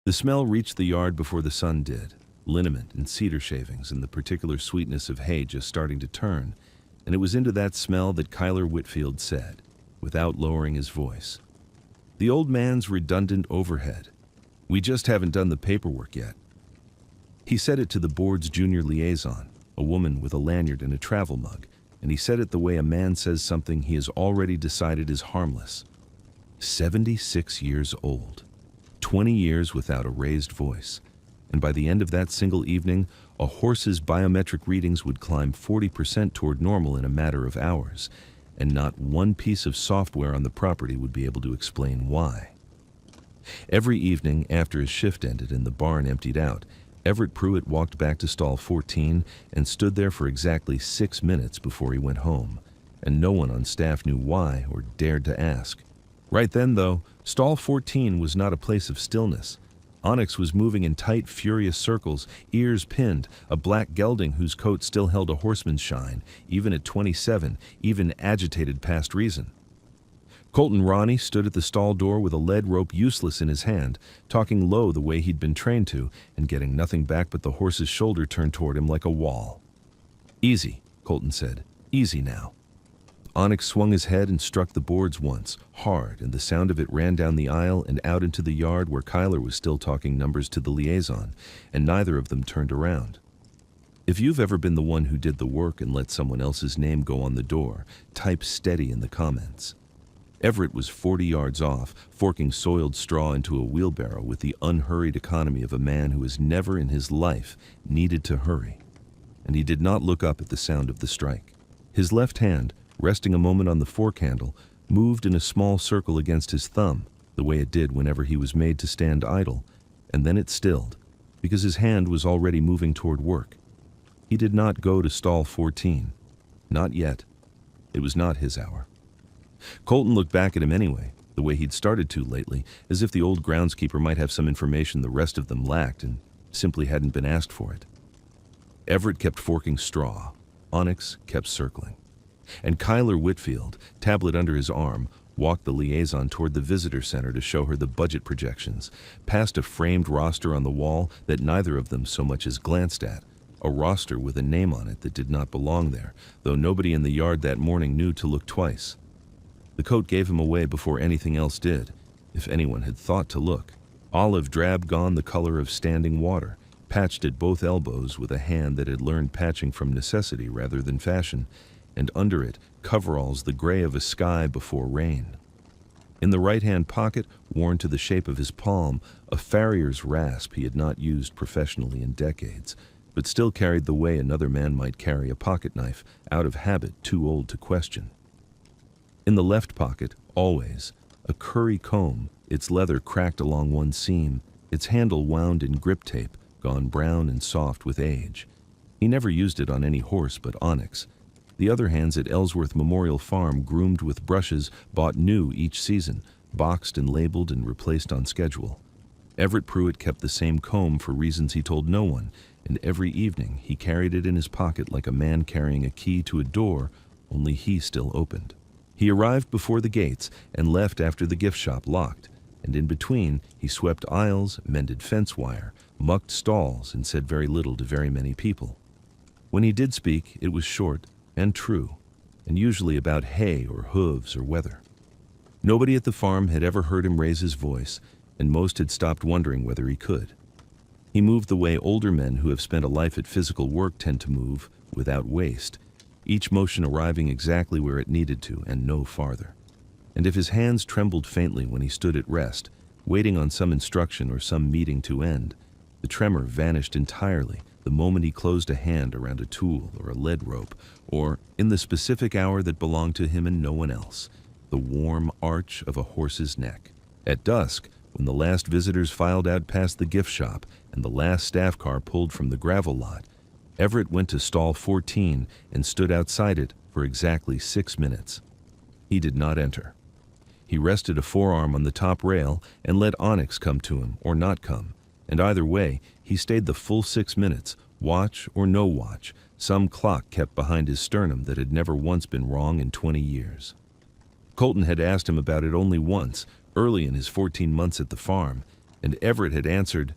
The smell reached the yard before the sun did, liniment and cedar shavings and the particular sweetness of hay just starting to turn, and it was into that smell that Kyler Whitfield said, without lowering his voice. The old man's redundant overhead. We just haven't done the paperwork yet. He said it to the board's junior liaison, a woman with a lanyard and a travel mug, and he said it the way a man says something he has already decided is harmless. 76 years old, 20 years without a raised voice, and by the end of that single evening, a horse's biometric readings would climb 40% toward normal in a matter of hours, and not one piece of software on the property would be able to explain why. Every evening after his shift ended and the barn emptied out, Everett Pruitt walked back to stall 14 and stood there for exactly 6 minutes before he went home, and no one on staff knew why or dared to ask. Right then, though, stall 14 was not a place of stillness. Onyx was moving in tight, furious circles, ears pinned, a black gelding whose coat still held a horseman's shine, even at 27, even agitated past reason. Colton Ronnie stood at the stall door with a lead rope useless in his hand, talking low the way he'd been trained to, and getting nothing back but the horse's shoulder turned toward him like a wall. "Easy," Colton said. "Easy now." Onyx swung his head and struck the boards once, hard, and the sound of it ran down the aisle and out into the yard where Kyler was still talking numbers to the liaison, and neither of them turned around. If you've ever been the one who did the work and let someone else's name go on the door, type steady in the comments. Everett was 40 yards off, forking soiled straw into a wheelbarrow with the unhurried economy of a man who has never in his life needed to hurry. And he did not look up at the sound of the strike. His left hand, resting a moment on the fork handle, moved in a small circle against his thumb, the way it did whenever he was made to stand idle, and then it stilled, because his hand was already moving toward work. He did not go to stall 14. Not yet. It was not his hour. Colton looked back at him anyway, the way he'd started to lately, as if the old groundskeeper might have some information the rest of them lacked and simply hadn't been asked for it. Everett kept forking straw. Onyx kept circling. And Kyler Whitfield, tablet under his arm, walked the liaison toward the visitor center to show her the budget projections, past a framed roster on the wall that neither of them so much as glanced at, a roster with a name on it that did not belong there, though nobody in the yard that morning knew to look twice. The coat gave him away before anything else did, if anyone had thought to look. Olive drab gone the color of standing water, patched at both elbows with a hand that had learned patching from necessity rather than fashion, and under it, coveralls the gray of a sky before rain. In the right-hand pocket, worn to the shape of his palm, a farrier's rasp he had not used professionally in decades, but still carried the way another man might carry a pocket knife, out of habit too old to question. In the left pocket, always, a curry comb, its leather cracked along one seam, its handle wound in grip tape, gone brown and soft with age. He never used it on any horse but Onyx. The other hands at Ellsworth Memorial Farm groomed with brushes bought new each season, boxed and labeled and replaced on schedule. Everett Pruitt kept the same comb for reasons he told no one, and every evening he carried it in his pocket like a man carrying a key to a door, only he still opened. He arrived before the gates and left after the gift shop locked, and in between he swept aisles, mended fence wire, mucked stalls, and said very little to very many people. When he did speak, it was short and true, and usually about hay or hooves or weather. Nobody at the farm had ever heard him raise his voice, and most had stopped wondering whether he could. He moved the way older men who have spent a life at physical work tend to move, without waste, each motion arriving exactly where it needed to and no farther. And if his hands trembled faintly when he stood at rest, waiting on some instruction or some meeting to end, the tremor vanished entirely the moment he closed a hand around a tool or a lead rope, or, in the specific hour that belonged to him and no one else, the warm arch of a horse's neck. At dusk, when the last visitors filed out past the gift shop and the last staff car pulled from the gravel lot, Everett went to stall 14 and stood outside it for exactly 6 minutes. He did not enter. He rested a forearm on the top rail and let Onyx come to him or not come, and either way, he stayed the full 6 minutes, watch or no watch, some clock kept behind his sternum that had never once been wrong in 20 years. Colton had asked him about it only once, early in his 14 months at the farm, and Everett had answered,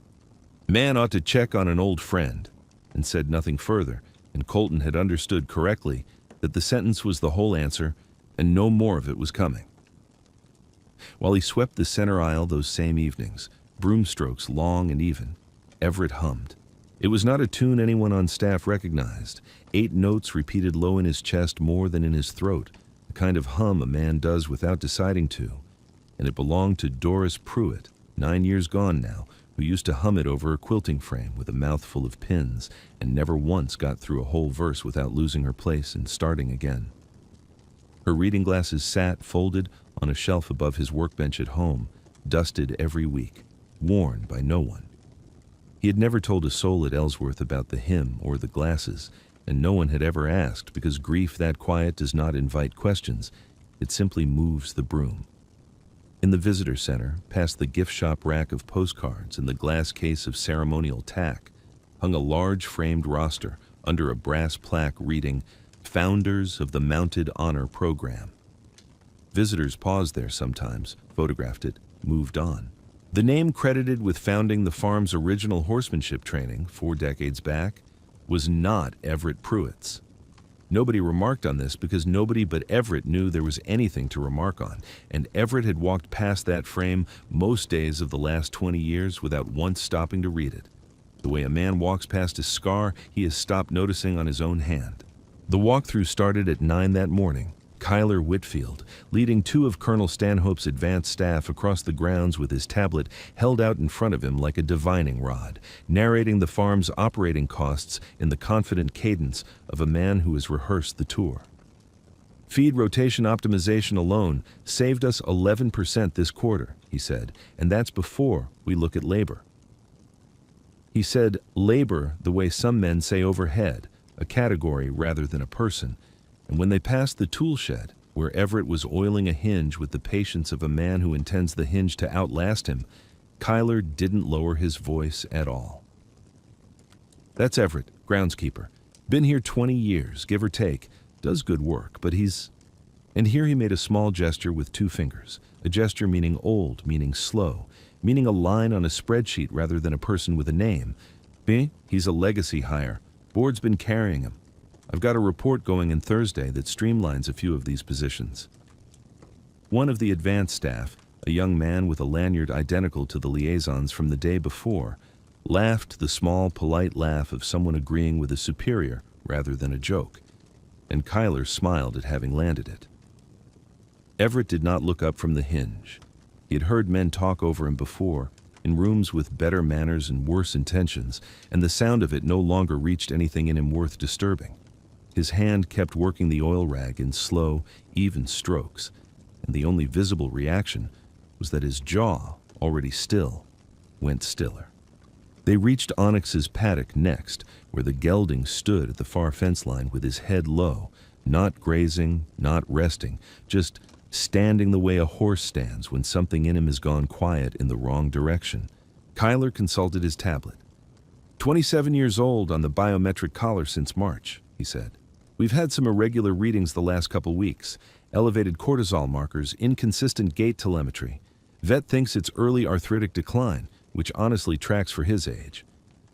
"Man ought to check on an old friend," and said nothing further, and Colton had understood correctly that the sentence was the whole answer and no more of it was coming. While he swept the center aisle those same evenings, broomstrokes long and even, Everett hummed. It was not a tune anyone on staff recognized. 8 notes repeated low in his chest more than in his throat, the kind of hum a man does without deciding to. And it belonged to Doris Pruitt, 9 years gone now, who used to hum it over a quilting frame with a mouthful of pins and never once got through a whole verse without losing her place and starting again. Her reading glasses sat folded on a shelf above his workbench at home, dusted every week, worn by no one. He had never told a soul at Ellsworth about the hymn or the glasses, and no one had ever asked because grief that quiet does not invite questions. It simply moves the broom. In the visitor center, past the gift shop rack of postcards and the glass case of ceremonial tack, hung a large framed roster under a brass plaque reading, "Founders of the Mounted Honor Program." Visitors paused there sometimes, photographed it, moved on. The name credited with founding the farm's original horsemanship training 4 decades back was not Everett Pruitt's. Nobody remarked on this because nobody but Everett knew there was anything to remark on, and Everett had walked past that frame most days of the last 20 years without once stopping to read it. The way a man walks past a scar he has stopped noticing on his own hand. The walkthrough started at 9 that morning. Kyler Whitfield, leading 2 of Colonel Stanhope's advanced staff across the grounds with his tablet held out in front of him like a divining rod, narrating the farm's operating costs in the confident cadence of a man who has rehearsed the tour. "Feed rotation optimization alone saved us 11% this quarter," he said, "and that's before we look at labor." He said labor the way some men say overhead, a category rather than a person. And when they passed the tool shed, where Everett was oiling a hinge with the patience of a man who intends the hinge to outlast him, Kyler didn't lower his voice at all. "That's Everett, groundskeeper. Been here 20 years, give or take. Does good work, but he's..." And here he made a small gesture with 2 fingers, a gesture meaning old, meaning slow, meaning a line on a spreadsheet rather than a person with a name. He's a legacy hire. Board's been carrying him. I've got a report going in Thursday that streamlines a few of these positions. One of the advanced staff, a young man with a lanyard identical to the liaisons from the day before, laughed the small, polite laugh of someone agreeing with a superior rather than a joke, and Kyler smiled at having landed it. Everett did not look up from the hinge. He had heard men talk over him before, in rooms with better manners and worse intentions, and the sound of it no longer reached anything in him worth disturbing. His hand kept working the oil rag in slow, even strokes, and the only visible reaction was that his jaw, already still, went stiller. They reached Onyx's paddock next, where the gelding stood at the far fence line with his head low, not grazing, not resting, just standing the way a horse stands when something in him has gone quiet in the wrong direction. Kyler consulted his tablet. 27 years old on the biometric collar since March, he said. We've had some irregular readings the last couple weeks, elevated cortisol markers, inconsistent gait telemetry. Vet thinks it's early arthritic decline, which honestly tracks for his age.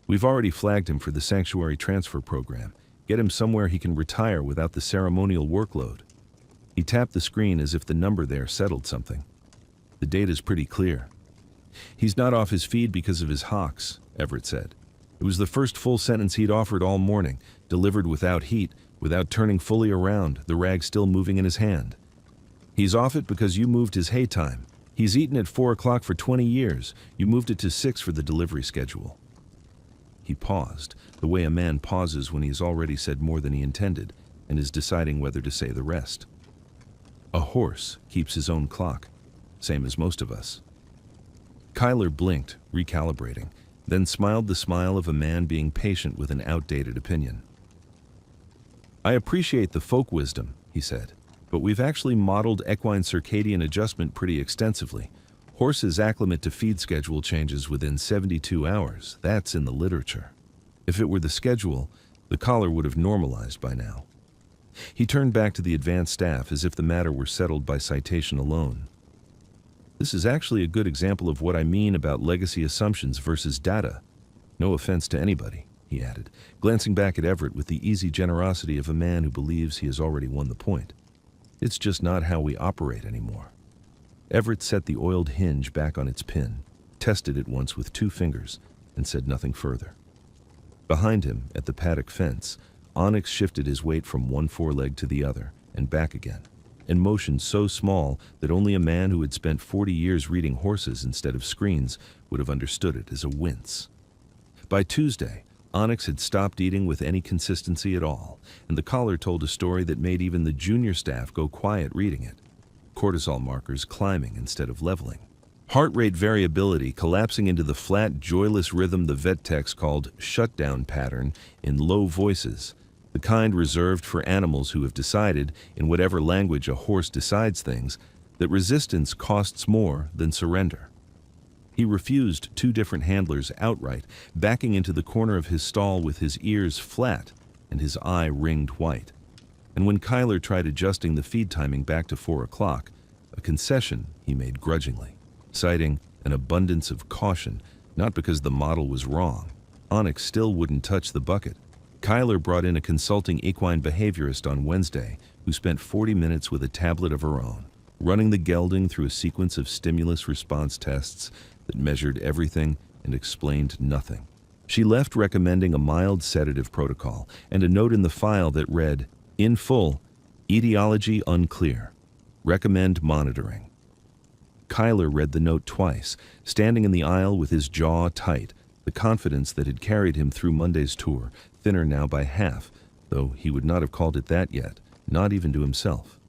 We've already flagged him for the sanctuary transfer program. Get him somewhere he can retire without the ceremonial workload. He tapped the screen as if the number there settled something. The data's pretty clear. He's not off his feed because of his hocks, Everett said. It was the first full sentence he'd offered all morning, delivered without heat, without turning fully around, the rag still moving in his hand. He's off it because you moved his hay time. He's eaten at 4 o'clock for 20 years. You moved it to 6 for the delivery schedule. He paused, the way a man pauses when he has already said more than he intended, and is deciding whether to say the rest. A horse keeps his own clock, same as most of us. Kyler blinked, recalibrating, then smiled the smile of a man being patient with an outdated opinion. I appreciate the folk wisdom, he said, but we've actually modeled equine circadian adjustment pretty extensively. Horses acclimate to feed schedule changes within 72 hours. That's in the literature. If it were the schedule, the collar would have normalized by now. He turned back to the advanced staff as if the matter were settled by citation alone. This is actually a good example of what I mean about legacy assumptions versus data. No offense to anybody, he added, glancing back at Everett with the easy generosity of a man who believes he has already won the point. It's just not how we operate anymore. Everett set the oiled hinge back on its pin, tested it once with 2 fingers, and said nothing further. Behind him, at the paddock fence, Onyx shifted his weight from one foreleg to the other, and back again, in motion so small that only a man who had spent 40 years reading horses instead of screens would have understood it as a wince. By Tuesday, Onyx had stopped eating with any consistency at all, and the collar told a story that made even the junior staff go quiet reading it. Cortisol markers climbing instead of leveling. Heart rate variability collapsing into the flat, joyless rhythm the vet techs called shutdown pattern in low voices, the kind reserved for animals who have decided, in whatever language a horse decides things, that resistance costs more than surrender. He refused 2 different handlers outright, backing into the corner of his stall with his ears flat and his eye ringed white. And when Kyler tried adjusting the feed timing back to 4 o'clock, a concession he made grudgingly, citing an abundance of caution, not because the model was wrong. Onyx still wouldn't touch the bucket. Kyler brought in a consulting equine behaviorist on Wednesday who spent 40 minutes with a tablet of her own, running the gelding through a sequence of stimulus response tests that measured everything and explained nothing. She left recommending a mild sedative protocol and a note in the file that read, "In full, etiology unclear. Recommend monitoring." Kyler read the note twice, standing in the aisle with his jaw tight, the confidence that had carried him through Monday's tour, thinner now by half, though he would not have called it that yet, not even to himself.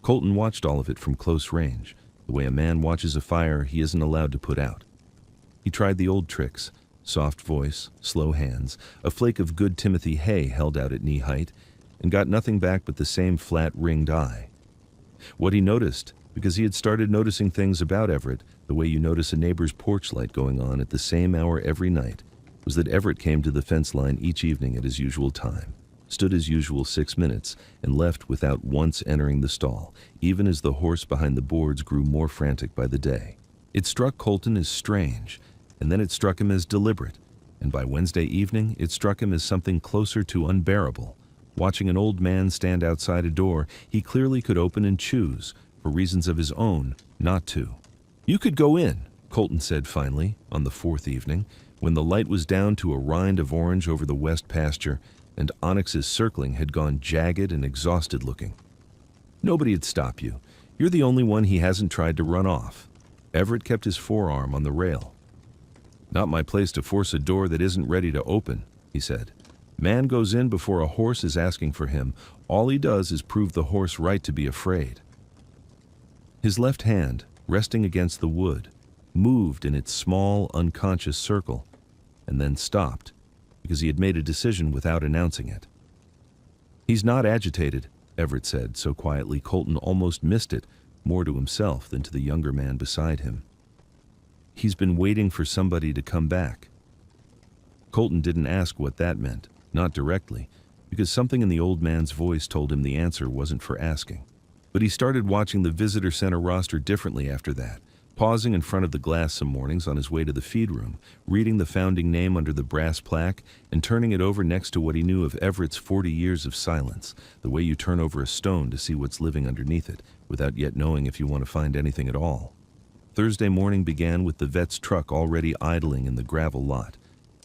Colton watched all of it from close range, the way a man watches a fire he isn't allowed to put out. He tried the old tricks, soft voice, slow hands, a flake of good Timothy hay held out at knee height, and got nothing back but the same flat, ringed eye. What he noticed, because he had started noticing things about Everett, the way you notice a neighbor's porch light going on at the same hour every night, was that Everett came to the fence line each evening at his usual time, stood his usual 6 minutes, and left without once entering the stall, even as the horse behind the boards grew more frantic by the day. It struck Colton as strange, and then it struck him as deliberate, and by Wednesday evening it struck him as something closer to unbearable. Watching an old man stand outside a door he clearly could open and choose, for reasons of his own, not to. "You could go in," Colton said finally, on the 4th evening, when the light was down to a rind of orange over the west pasture, and Onyx's circling had gone jagged and exhausted looking. "Nobody'd stop you. You're the only one he hasn't tried to run off." Everett kept his forearm on the rail. "Not my place to force a door that isn't ready to open," he said. "Man goes in before a horse is asking for him. All he does is prove the horse right to be afraid." His left hand, resting against the wood, moved in its small, unconscious circle, and then stopped, because he had made a decision without announcing it. "He's not agitated," Everett said, so quietly Colton almost missed it, more to himself than to the younger man beside him. "He's been waiting for somebody to come back." Colton didn't ask what that meant, not directly, because something in the old man's voice told him the answer wasn't for asking. But he started watching the visitor center roster differently after that, pausing in front of the glass some mornings on his way to the feed room, reading the founding name under the brass plaque, and turning it over next to what he knew of Everett's 40 years of silence, the way you turn over a stone to see what's living underneath it, without yet knowing if you want to find anything at all. Thursday morning began with the vet's truck already idling in the gravel lot,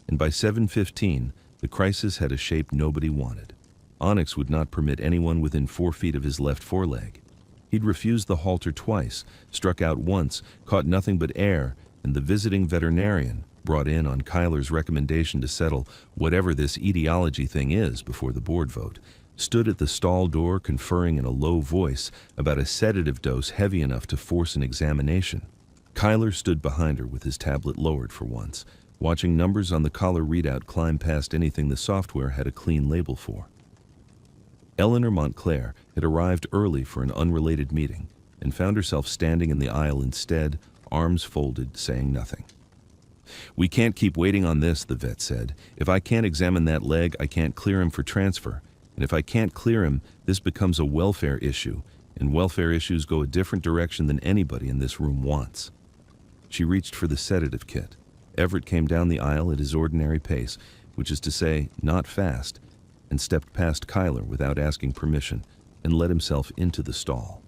and by 7:15, the crisis had a shape nobody wanted. Onyx would not permit anyone within 4 feet of his left foreleg. He'd refused the halter twice, struck out once, caught nothing but air, and the visiting veterinarian, brought in on Kyler's recommendation to settle whatever this etiology thing is before the board vote, stood at the stall door conferring in a low voice about a sedative dose heavy enough to force an examination. Kyler stood behind her with his tablet lowered for once, watching numbers on the collar readout climb past anything the software had a clean label for. Eleanor Montclair had arrived early for an unrelated meeting and found herself standing in the aisle instead, arms folded, saying nothing. "We can't keep waiting on this," the vet said. "If I can't examine that leg, I can't clear him for transfer. And if I can't clear him, this becomes a welfare issue, and welfare issues go a different direction than anybody in this room wants. She reached for the sedative kit. Everett came down the aisle at his ordinary pace, which is to say, not fast, and stepped past Kyler without asking permission and let himself into the stall.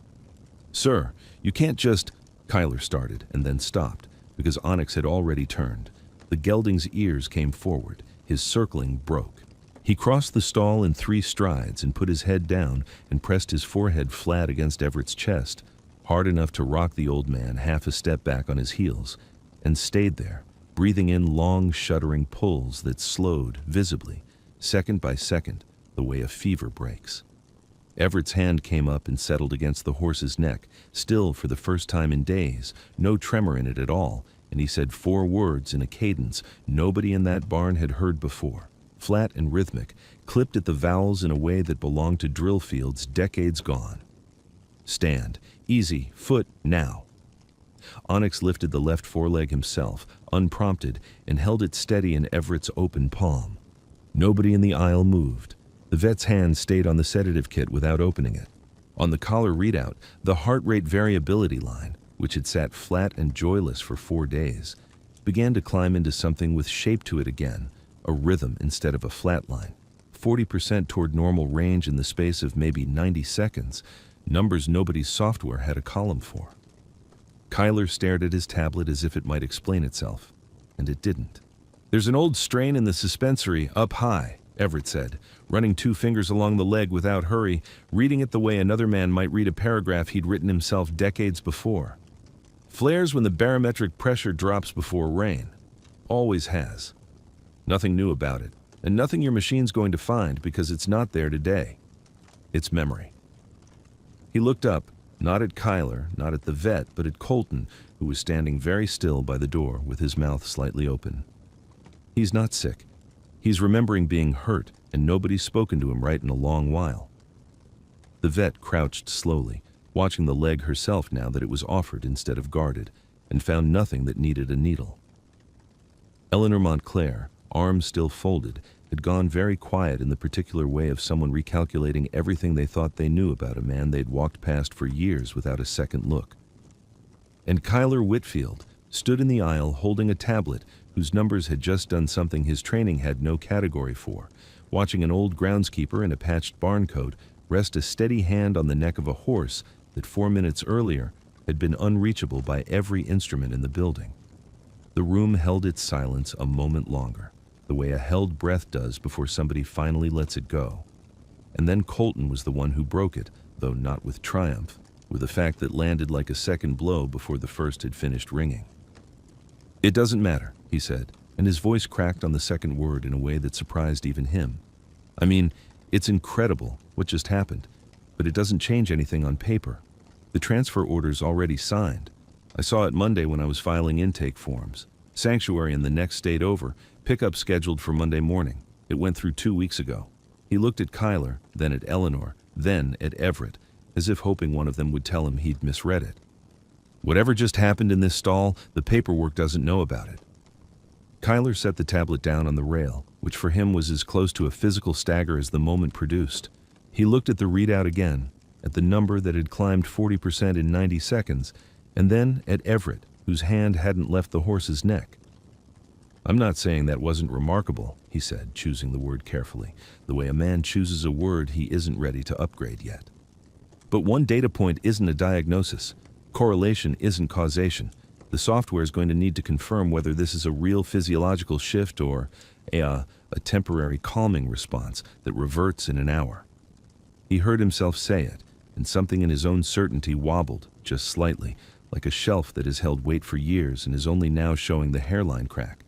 "Sir, you can't just—" Kyler started and then stopped because Onyx had already turned. The gelding's ears came forward. His circling broke. He crossed the stall in 3 strides and put his head down and pressed his forehead flat against Everett's chest, hard enough to rock the old man half a step back on his heels, and stayed there, breathing in long, shuddering pulls that slowed, visibly, second by second, the way a fever breaks. Everett's hand came up and settled against the horse's neck, still for the first time in days, no tremor in it at all, and he said 4 words in a cadence nobody in that barn had heard before, flat and rhythmic, clipped at the vowels in a way that belonged to drill fields decades gone. "Stand. Easy. Foot. Now." Onyx lifted the left foreleg himself, unprompted, and held it steady in Everett's open palm. Nobody in the aisle moved. The vet's hand stayed on the sedative kit without opening it. On the collar readout, the heart rate variability line, which had sat flat and joyless for 4 days, began to climb into something with shape to it again, a rhythm instead of a flat line. 40% toward normal range in the space of maybe 90 seconds, numbers nobody's software had a column for. Kyler stared at his tablet as if it might explain itself, and it didn't. "There's an old strain in the suspensory up high," Everett said, running 2 fingers along the leg without hurry, reading it the way another man might read a paragraph he'd written himself decades before. "Flares when the barometric pressure drops before rain. Always has. Nothing new about it, and nothing your machine's going to find because it's not there today. It's memory." He looked up, not at Kyler, not at the vet, but at Colton, who was standing very still by the door with his mouth slightly open. "He's not sick. He's remembering being hurt, and nobody's spoken to him right in a long while." The vet crouched slowly, watching the leg herself now that it was offered instead of guarded, and found nothing that needed a needle. Eleanor Montclair, arms still folded, had gone very quiet in the particular way of someone recalculating everything they thought they knew about a man they'd walked past for years without a second look. And Kyler Whitfield stood in the aisle holding a tablet whose numbers had just done something his training had no category for, watching an old groundskeeper in a patched barn coat rest a steady hand on the neck of a horse that 4 minutes earlier had been unreachable by every instrument in the building. The room held its silence a moment longer, the way a held breath does before somebody finally lets it go. And then Colton was the one who broke it, though not with triumph, with a fact that landed like a second blow before the first had finished ringing. "It doesn't matter," he said, and his voice cracked on the second word in a way that surprised even him. "I mean, it's incredible what just happened, but it doesn't change anything on paper. The transfer order's already signed. I saw it Monday when I was filing intake forms. Sanctuary in the next state over, pickup scheduled for Monday morning. It went through 2 weeks ago." He looked at Kyler, then at Eleanor, then at Everett, as if hoping one of them would tell him he'd misread it. "Whatever just happened in this stall, the paperwork doesn't know about it." Kyler set the tablet down on the rail, which for him was as close to a physical stagger as the moment produced. He looked at the readout again, at the number that had climbed 40% in 90 seconds, and then at Everett, whose hand hadn't left the horse's neck. "I'm not saying that wasn't remarkable," he said, choosing the word carefully, the way a man chooses a word he isn't ready to upgrade yet. "But one data point isn't a diagnosis. Correlation isn't causation. The software is going to need to confirm whether this is a real physiological shift or a temporary calming response that reverts in an hour." He heard himself say it, and something in his own certainty wobbled, just slightly, like a shelf that has held weight for years and is only now showing the hairline crack.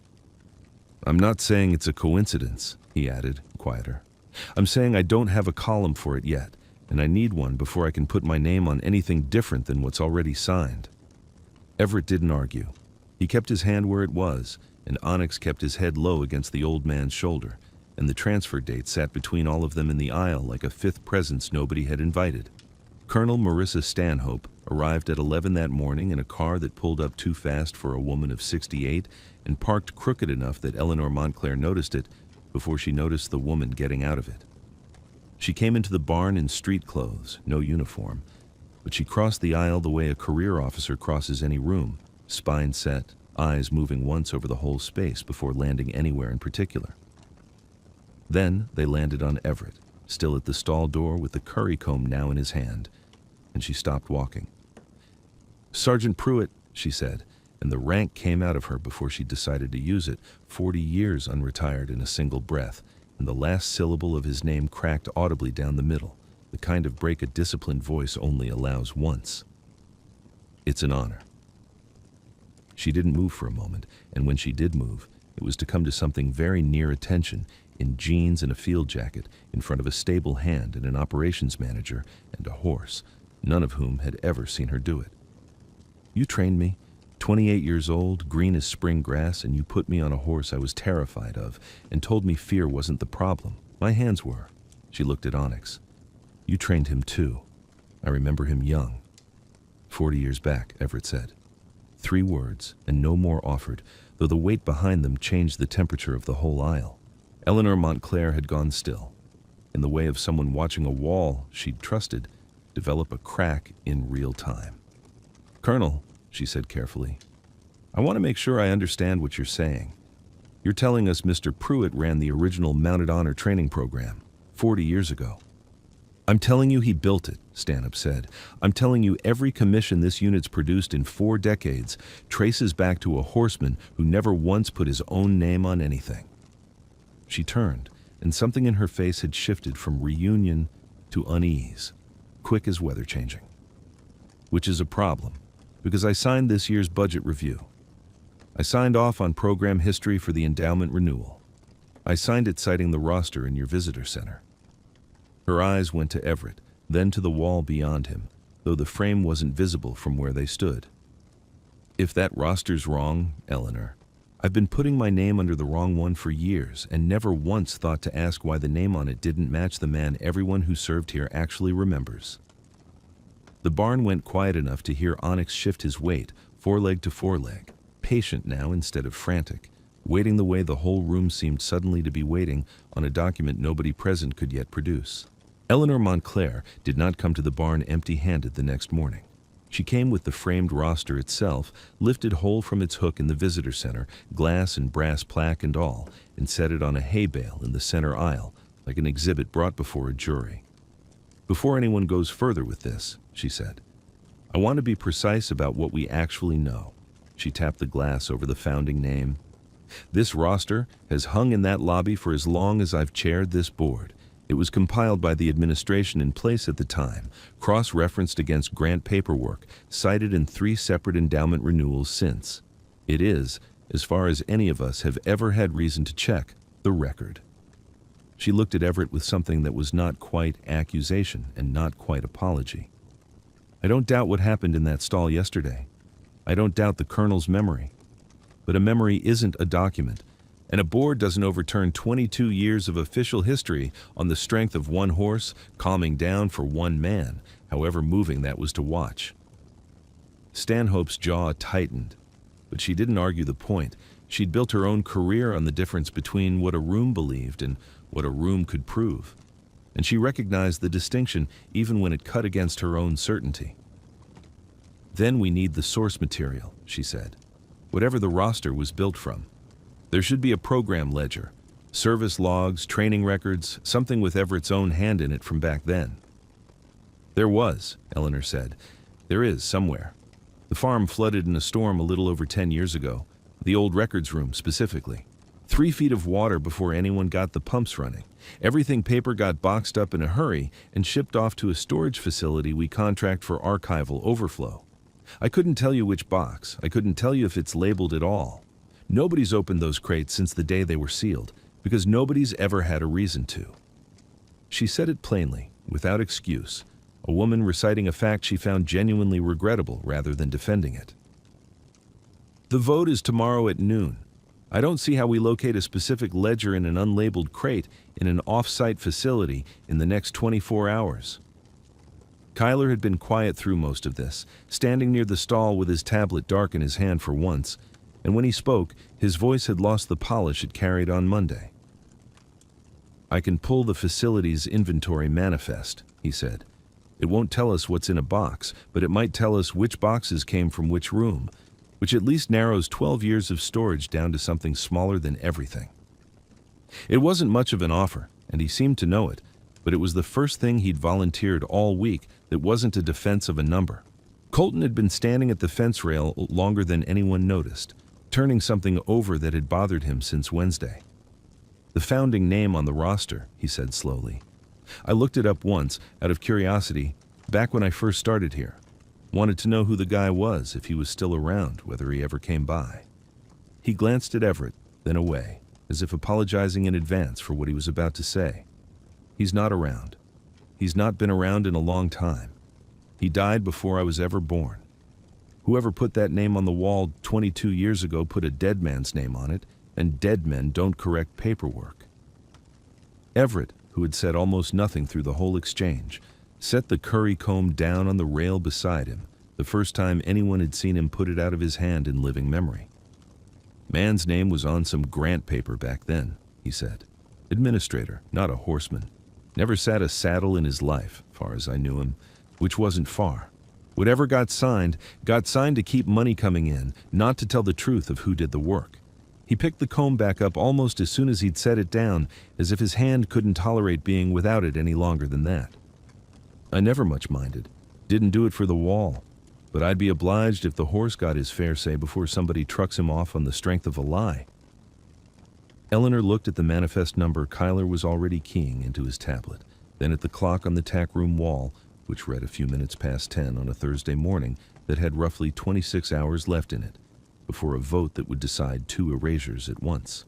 "I'm not saying it's a coincidence," he added, quieter. "I'm saying I don't have a column for it yet, and I need one before I can put my name on anything different than what's already signed." Everett didn't argue. He kept his hand where it was, and Onyx kept his head low against the old man's shoulder, and the transfer date sat between all of them in the aisle like a fifth presence nobody had invited. Colonel Marissa Stanhope arrived at 11 that morning in a car that pulled up too fast for a woman of 68 and parked crooked enough that Eleanor Montclair noticed it before she noticed the woman getting out of it. She came into the barn in street clothes, no uniform, but she crossed the aisle the way a career officer crosses any room, spine set, eyes moving once over the whole space before landing anywhere in particular. Then they landed on Everett, still at the stall door with the curry comb now in his hand, and she stopped walking. "Sergeant Pruitt," she said, and the rank came out of her before she decided to use it, 40 years unretired in a single breath, and the last syllable of his name cracked audibly down the middle, the kind of break a disciplined voice only allows once. "It's an honor." She didn't move for a moment, and when she did move, it was to come to something very near attention, in jeans and a field jacket, in front of a stable hand and an operations manager and a horse, none of whom had ever seen her do it. "You trained me, 28 years old, green as spring grass, and you put me on a horse I was terrified of and told me fear wasn't the problem. My hands were." She looked at Onyx. "You trained him too. I remember him young." 40 years back, Everett said. 3 words, and no more offered, though the weight behind them changed the temperature of the whole aisle. Eleanor Montclair had gone still, in the way of someone watching a wall she'd trusted develop a crack in real time. "Colonel," she said carefully, "I want to make sure I understand what you're saying. You're telling us Mr. Pruitt ran the original Mounted Honor training program 40 years ago." "I'm telling you he built it," Stanhope said. "I'm telling you every commission this unit's produced in 4 decades traces back to a horseman who never once put his own name on anything." She turned, and something in her face had shifted from reunion to unease, quick as weather changing. "Which is a problem, because I signed this year's budget review. I signed off on program history for the endowment renewal. I signed it citing the roster in your visitor center." Her eyes went to Everett, then to the wall beyond him, though the frame wasn't visible from where they stood. "If that roster's wrong, Eleanor, I've been putting my name under the wrong one for years and never once thought to ask why the name on it didn't match the man everyone who served here actually remembers." The barn went quiet enough to hear Onyx shift his weight, foreleg to foreleg, patient now instead of frantic, waiting the way the whole room seemed suddenly to be waiting on a document nobody present could yet produce. Eleanor Montclair did not come to the barn empty-handed the next morning. She came with the framed roster itself, lifted whole from its hook in the visitor center, glass and brass plaque and all, and set it on a hay bale in the center aisle, like an exhibit brought before a jury. "Before anyone goes further with this," she said, "I want to be precise about what we actually know." She tapped the glass over the founding name. "This roster has hung in that lobby for as long as I've chaired this board. It was compiled by the administration in place at the time, cross-referenced against grant paperwork, cited in 3 separate endowment renewals since. It is, as far as any of us have ever had reason to check, the record." She looked at Everett with something that was not quite accusation and not quite apology. "I don't doubt what happened in that stall yesterday. I don't doubt the colonel's memory. But a memory isn't a document, and a board doesn't overturn 22 years of official history on the strength of one horse calming down for one man, however moving that was to watch." Stanhope's jaw tightened, but she didn't argue the point. She'd built her own career on the difference between what a room believed and what a room could prove, and she recognized the distinction even when it cut against her own certainty. "Then we need the source material," she said. "Whatever the roster was built from. There should be a program ledger, service logs, training records, something with Everett's own hand in it from back then." "There was," Eleanor said. "There is, somewhere. The farm flooded in a storm a little over 10 years ago, the old records room specifically. 3 feet of water before anyone got the pumps running. Everything paper got boxed up in a hurry and shipped off to a storage facility we contract for archival overflow. I couldn't tell you which box. I couldn't tell you if it's labeled at all. Nobody's opened those crates since the day they were sealed, because nobody's ever had a reason to." She said it plainly, without excuse, a woman reciting a fact she found genuinely regrettable rather than defending it. "The vote is tomorrow at noon. I don't see how we locate a specific ledger in an unlabeled crate in an off-site facility in the next 24 hours. Kyler had been quiet through most of this, standing near the stall with his tablet dark in his hand for once, and when he spoke, his voice had lost the polish it carried on Monday. "I can pull the facility's inventory manifest," he said. It won't tell us what's in a box, but it might tell us which boxes came from which room, which at least narrows 12 years of storage down to something smaller than everything. It wasn't much of an offer, and he seemed to know it, but it was the first thing he'd volunteered all week that wasn't a defense of a number. Colton had been standing at the fence rail longer than anyone noticed, turning something over that had bothered him since Wednesday. "The founding name on the roster," he said slowly. "I looked it up once, out of curiosity, back when I first started here. Wanted to know who the guy was, if he was still around, whether he ever came by." He glanced at Everett, then away, as if apologizing in advance for what he was about to say. "He's not around. He's not been around in a long time. He died before I was ever born. Whoever put that name on the wall 22 years ago put a dead man's name on it, and dead men don't correct paperwork." Everett, who had said almost nothing through the whole exchange, set the curry comb down on the rail beside him, the first time anyone had seen him put it out of his hand in living memory. "Man's name was on some grant paper back then," he said. "Administrator, not a horseman. Never sat a saddle in his life, far as I knew him, which wasn't far. Whatever got signed to keep money coming in, not to tell the truth of who did the work." He picked the comb back up almost as soon as he'd set it down, as if his hand couldn't tolerate being without it any longer than that. "I never much minded. Didn't do it for the wall. But I'd be obliged if the horse got his fair say before somebody trucks him off on the strength of a lie." Eleanor looked at the manifest number Kyler was already keying into his tablet, then at the clock on the tack room wall, which read a few minutes past 10 on a Thursday morning that had roughly 26 hours left in it, before a vote that would decide 2 erasures at once.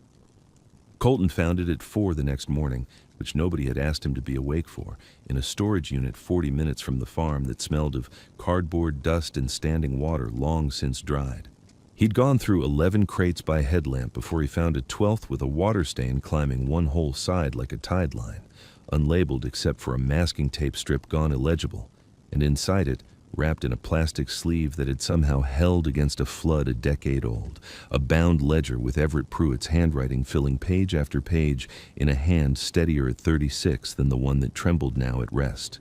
Colton found it at 4 the next morning, which nobody had asked him to be awake for, in a storage unit 40 minutes from the farm that smelled of cardboard, dust, and standing water long since dried. He'd gone through 11 crates by headlamp before he found a 12th with a water stain climbing one whole side like a tide line, unlabeled except for a masking tape strip gone illegible, and inside it, wrapped in a plastic sleeve that had somehow held against a flood a decade old, a bound ledger with Everett Pruitt's handwriting filling page after page in a hand steadier at 36 than the one that trembled now at rest.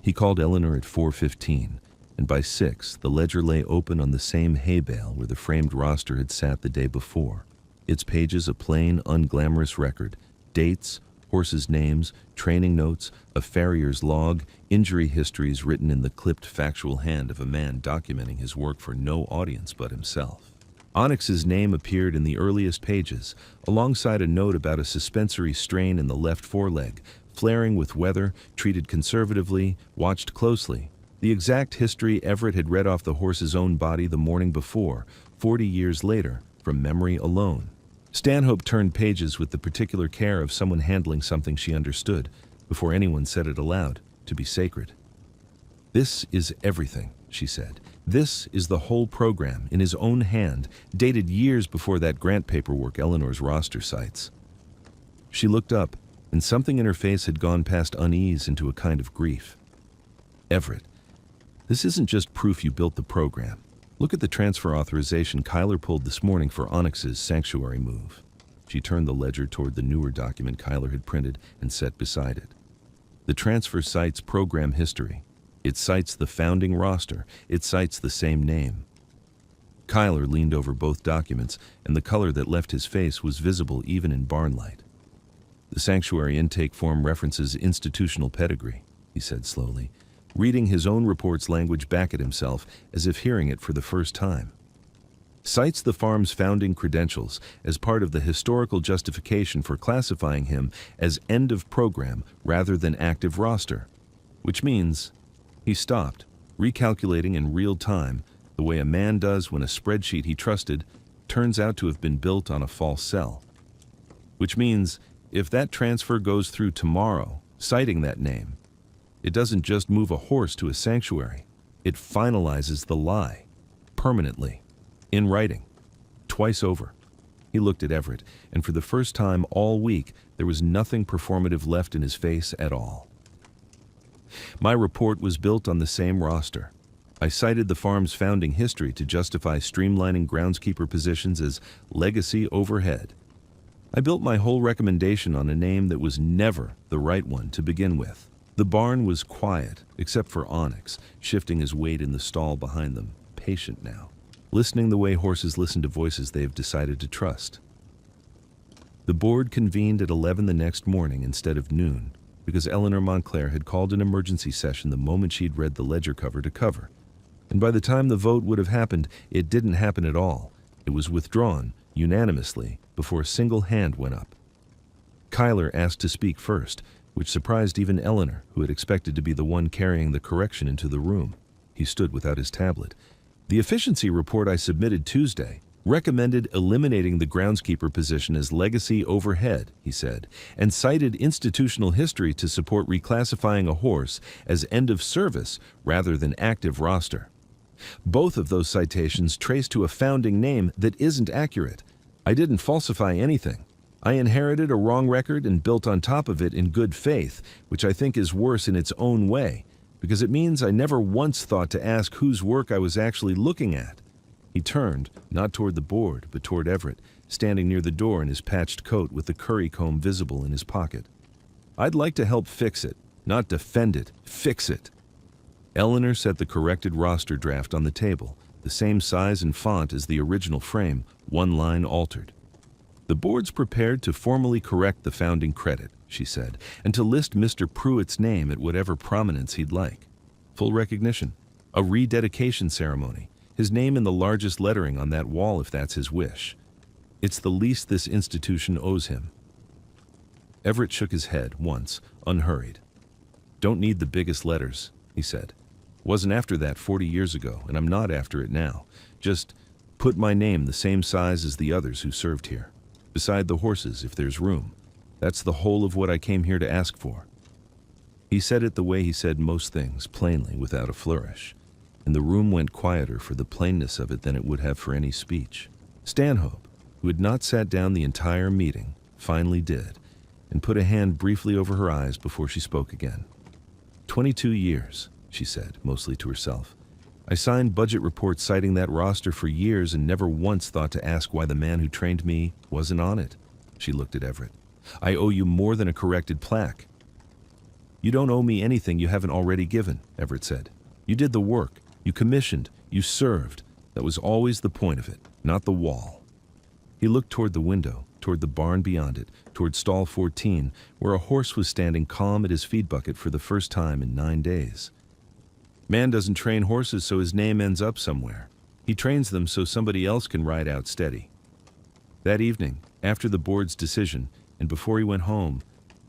He called Eleanor at 4:15, and by 6 the ledger lay open on the same hay bale where the framed roster had sat the day before, its pages a plain, unglamorous record, dates, horses' names, training notes, a farrier's log, injury histories written in the clipped factual hand of a man documenting his work for no audience but himself. Onyx's name appeared in the earliest pages, alongside a note about a suspensory strain in the left foreleg, flaring with weather, treated conservatively, watched closely. The exact history Everett had read off the horse's own body the morning before, 40 years later, from memory alone. Stanhope turned pages with the particular care of someone handling something she understood, before anyone said it aloud, to be sacred. "This is everything," she said. "This is the whole program, in his own hand, dated years before that grant paperwork Eleanor's roster cites." She looked up, and something in her face had gone past unease into a kind of grief. "Everett, this isn't just proof you built the program. Look at the transfer authorization Kyler pulled this morning for Onyx's sanctuary move." She turned the ledger toward the newer document Kyler had printed and set beside it. "The transfer cites program history. It cites the founding roster. It cites the same name." Kyler leaned over both documents, and the color that left his face was visible even in barn light. "The sanctuary intake form references institutional pedigree," he said slowly, reading his own report's language back at himself as if hearing it for the first time. "Cites the farm's founding credentials as part of the historical justification for classifying him as end of program rather than active roster, which means..." He stopped, recalculating in real time, the way a man does when a spreadsheet he trusted turns out to have been built on a false cell. "Which means, if that transfer goes through tomorrow, citing that name, it doesn't just move a horse to a sanctuary, it finalizes the lie, permanently, in writing, twice over." He looked at Everett, and for the first time all week, there was nothing performative left in his face at all. "My report was built on the same roster. I cited the farm's founding history to justify streamlining groundskeeper positions as legacy overhead. I built my whole recommendation on a name that was never the right one to begin with. The barn was quiet, except for Onyx, shifting his weight in the stall behind them, patient now, listening the way horses listen to voices they have decided to trust. The board convened at 11 the next morning instead of noon, because Eleanor Montclair had called an emergency session the moment she'd read the ledger cover to cover. And by the time the vote would have happened, it didn't happen at all. It was withdrawn, unanimously, before a single hand went up. Kyler asked to speak first, which surprised even Eleanor, who had expected to be the one carrying the correction into the room. He stood without his tablet. The efficiency report I submitted Tuesday recommended eliminating the groundskeeper position as legacy overhead, he said, and cited institutional history to support reclassifying a horse as end of service rather than active roster. Both of those citations trace to a founding name that isn't accurate. I didn't falsify anything. I inherited a wrong record and built on top of it in good faith, which I think is worse in its own way, because it means I never once thought to ask whose work I was actually looking at. He turned, not toward the board, but toward Everett, standing near the door in his patched coat with the curry comb visible in his pocket. I'd like to help fix it, not defend it, fix it. Eleanor set the corrected roster draft on the table, the same size and font as the original frame, one line altered. The board's prepared to formally correct the founding credit, she said, and to list Mr. Pruitt's name at whatever prominence he'd like. Full recognition, a rededication ceremony, his name in the largest lettering on that wall if that's his wish. It's the least this institution owes him. Everett shook his head once, unhurried. Don't need the biggest letters, he said. Wasn't after that 40 years ago, and I'm not after it now. Just put my name the same size as the others who served here. Beside the horses, if there's room. That's the whole of what I came here to ask for. He said it the way he said most things, plainly, without a flourish. And the room went quieter for the plainness of it than it would have for any speech. Stanhope, who had not sat down the entire meeting, finally did, and put a hand briefly over her eyes before she spoke again. 22 years, she said, mostly to herself. I signed budget reports citing that roster for years and never once thought to ask why the man who trained me wasn't on it. She looked at Everett. I owe you more than a corrected plaque. You don't owe me anything you haven't already given, Everett said. You did the work. You commissioned, you served. That was always the point of it, not the wall. He looked toward the window, toward the barn beyond it, toward stall 14, where a horse was standing calm at his feed bucket for the first time in 9 days. Man doesn't train horses so his name ends up somewhere. He trains them so somebody else can ride out steady. That evening, after the board's decision, and before he went home,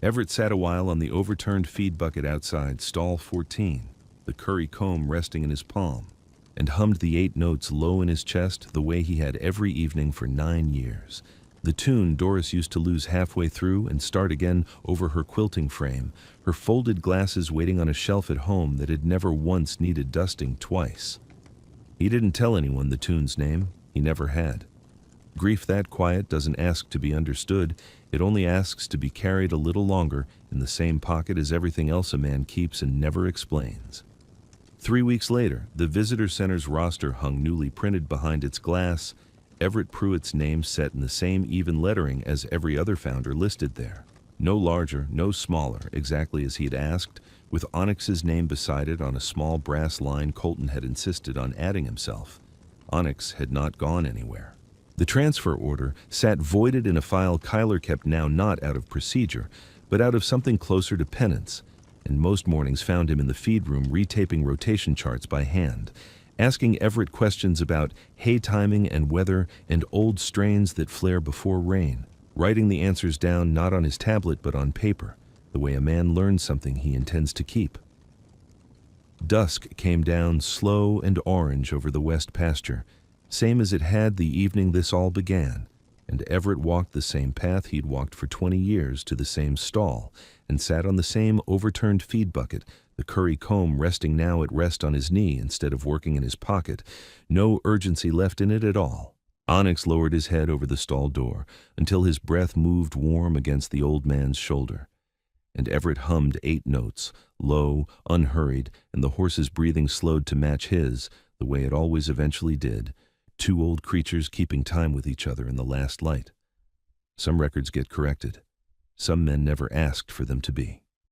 Everett sat a while on the overturned feed bucket outside stall 14, the curry comb resting in his palm, and hummed the 8 notes low in his chest the way he had every evening for 9 years. The tune Doris used to lose halfway through and start again over her quilting frame, her folded glasses waiting on a shelf at home that had never once needed dusting twice. He didn't tell anyone the tune's name. He never had. Grief that quiet doesn't ask to be understood. It only asks to be carried a little longer in the same pocket as everything else a man keeps and never explains. 3 weeks later, the visitor center's roster hung newly printed behind its glass, Everett Pruitt's name set in the same even lettering as every other founder listed there. No larger, no smaller, exactly as he had asked, with Onyx's name beside it on a small brass line Colton had insisted on adding himself. Onyx had not gone anywhere. The transfer order sat voided in a file Kyler kept now not out of procedure, but out of something closer to penance, and most mornings found him in the feed room retaping rotation charts by hand, asking Everett questions about hay timing and weather and old strains that flare before rain, writing the answers down not on his tablet but on paper, the way a man learns something he intends to keep. Dusk came down slow and orange over the west pasture, same as it had the evening this all began, and Everett walked the same path he'd walked for 20 years to the same stall, and sat on the same overturned feed bucket, the curry comb resting now at rest on his knee instead of working in his pocket, no urgency left in it at all. Onyx lowered his head over the stall door until his breath moved warm against the old man's shoulder. And Everett hummed 8 notes, low, unhurried, and the horse's breathing slowed to match his, the way it always eventually did, 2 old creatures keeping time with each other in the last light. Some records get corrected. Some men never asked for them to be.